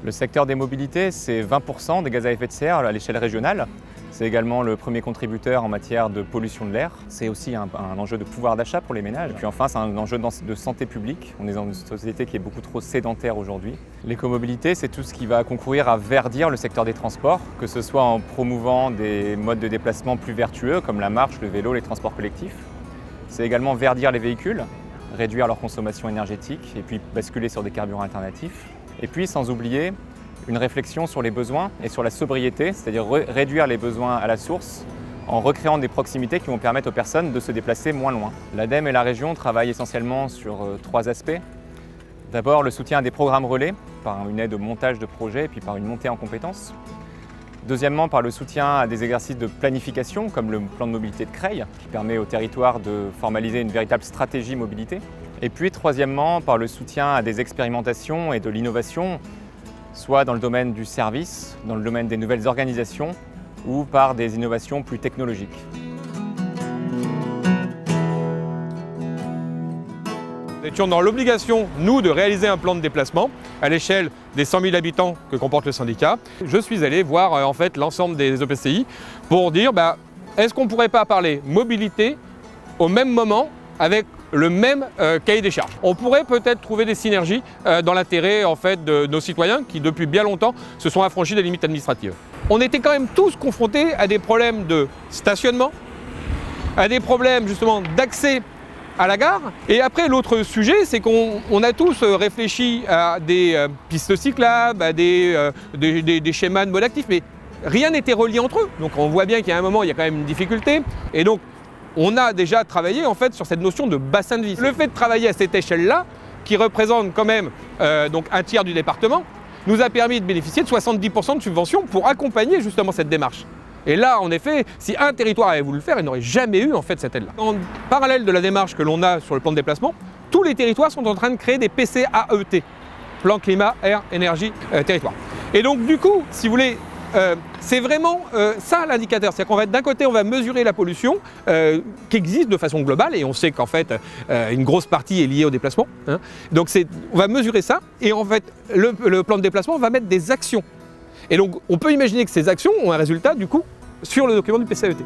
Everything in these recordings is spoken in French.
Le secteur des mobilités, c'est 20% des gaz à effet de serre à l'échelle régionale. C'est également le premier contributeur en matière de pollution de l'air. C'est aussi un enjeu de pouvoir d'achat pour les ménages. Et puis enfin, c'est un enjeu de santé publique. On est dans une société qui est beaucoup trop sédentaire aujourd'hui. L'écomobilité, c'est tout ce qui va concourir à verdir le secteur des transports, que ce soit en promouvant des modes de déplacement plus vertueux, comme la marche, le vélo, les transports collectifs. C'est également verdir les véhicules, réduire leur consommation énergétique et puis basculer sur des carburants alternatifs. Et puis, sans oublier, une réflexion sur les besoins et sur la sobriété, c'est-à-dire réduire les besoins à la source en recréant des proximités qui vont permettre aux personnes de se déplacer moins loin. L'ADEME et la région travaillent essentiellement sur 3 aspects. D'abord, le soutien à des programmes relais, par une aide au montage de projets et puis par une montée en compétences. Deuxièmement, par le soutien à des exercices de planification, comme le plan de mobilité de Creil, qui permet au territoire de formaliser une véritable stratégie mobilité. Et puis, troisièmement, par le soutien à des expérimentations et de l'innovation, soit dans le domaine du service, dans le domaine des nouvelles organisations ou par des innovations plus technologiques. Nous étions dans l'obligation, nous, de réaliser un plan de déplacement à l'échelle des 100 000 habitants que comporte le syndicat. Je suis allé voir en fait l'ensemble des EPCI pour dire est-ce qu'on ne pourrait pas parler mobilité au même moment avec le même cahier des charges. On pourrait peut-être trouver des synergies dans l'intérêt en fait, de nos citoyens qui depuis bien longtemps se sont affranchis des limites administratives. On était quand même tous confrontés à des problèmes de stationnement, à des problèmes justement d'accès à la gare. Et après l'autre sujet, c'est qu'on a tous réfléchi à des pistes cyclables, à des schémas de mode actif, mais rien n'était relié entre eux. Donc on voit bien qu'il y a un moment, il y a quand même une difficulté. Et donc on a déjà travaillé en fait sur cette notion de bassin de vie. Le fait de travailler à cette échelle-là, qui représente quand même donc un tiers du département, nous a permis de bénéficier de 70% de subventions pour accompagner justement cette démarche. Et là, en effet, si un territoire avait voulu le faire, il n'aurait jamais eu en fait cette aide-là. En parallèle de la démarche que l'on a sur le plan de déplacement, tous les territoires sont en train de créer des PCAET, plan climat, air, énergie, territoire. Et donc du coup, si vous voulez, c'est vraiment ça l'indicateur. C'est-à-dire qu'on va d'un côté, on va mesurer la pollution qui existe de façon globale et on sait qu'en fait, une grosse partie est liée au déplacement. Hein. Donc on va mesurer ça et en fait, le plan de déplacement va mettre des actions. Et donc, on peut imaginer que ces actions ont un résultat du coup sur le document du PCAET.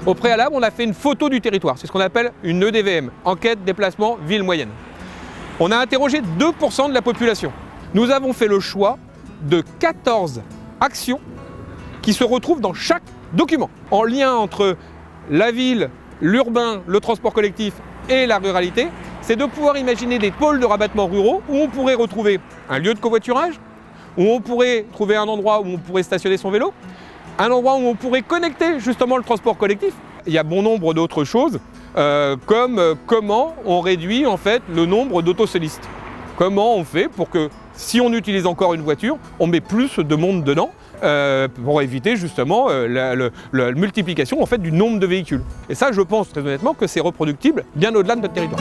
Au préalable, on a fait une photo du territoire. C'est ce qu'on appelle une EDVM, enquête déplacement ville moyenne. On a interrogé 2% de la population. Nous avons fait le choix de 14 actions qui se retrouvent dans chaque document, en lien entre la ville, l'urbain, le transport collectif et la ruralité. C'est de pouvoir imaginer des pôles de rabattement ruraux où on pourrait retrouver un lieu de covoiturage, où on pourrait trouver un endroit où on pourrait stationner son vélo, un endroit où on pourrait connecter justement le transport collectif. Il y a bon nombre d'autres choses. Comme comment on réduit en fait le nombre d'autosolistes. Comment on fait pour que si on utilise encore une voiture, on met plus de monde dedans pour éviter justement la multiplication en fait, du nombre de véhicules. Et ça, je pense très honnêtement que c'est reproductible bien au-delà de notre territoire.